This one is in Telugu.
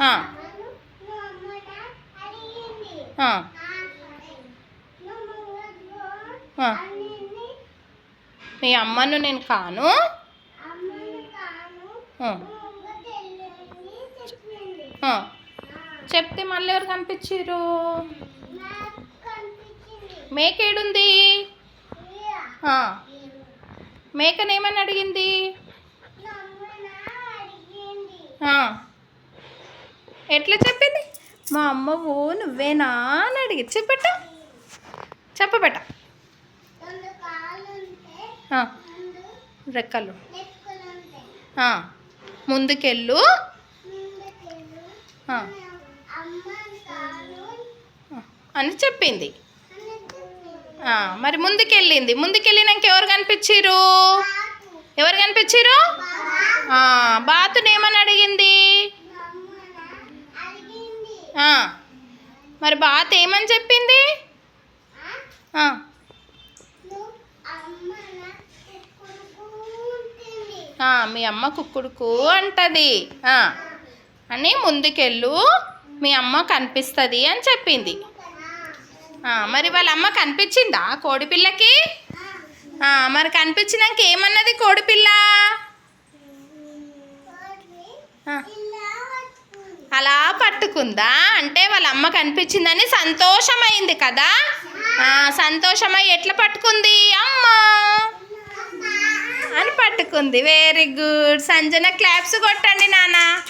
ఆ, ఆ, ఆ. మీ అమ్మను నేను కాను. ఆ, ఆ. చెప్తే మళ్ళీ ఎవరు కనిపించారు? మేక ఏడుంది? మేకనేమని అడిగింది? ఎట్లా చెప్పింది? మా అమ్మవు నువ్వేనా అని అడిగి చెప్పట చెప్పబెట్ట. రెక్కలు ముందుకెళ్ళు అని చెప్పింది. మరి ముందుకెళ్ళినాక ఎవరు కనిపించారు? ఎవరు కనిపించారు? బాతునేమని అడిగింది? మరి బాత్ ఏమని చెప్పింది? మీ అమ్మ కుక్కుడుకు అంటది అని ముందుకెళ్ళు, మీ అమ్మ కనిపిస్తుంది అని చెప్పింది. మరి వాళ్ళ అమ్మ కనిపించిందా కోడిపిల్లకి? మరి కనిపించినాక ఏమన్నది కోడిపిల్ల? అలా పట్టుకుందా అంటే వాళ్ళ అమ్మ కనిపించిందని సంతోషమైంది కదా. సంతోషమై ఎట్లా పట్టుకుంది? అమ్మ అని పట్టుకుంది. Very good. సంజన క్లాప్స్ కొట్టండి నాన్న.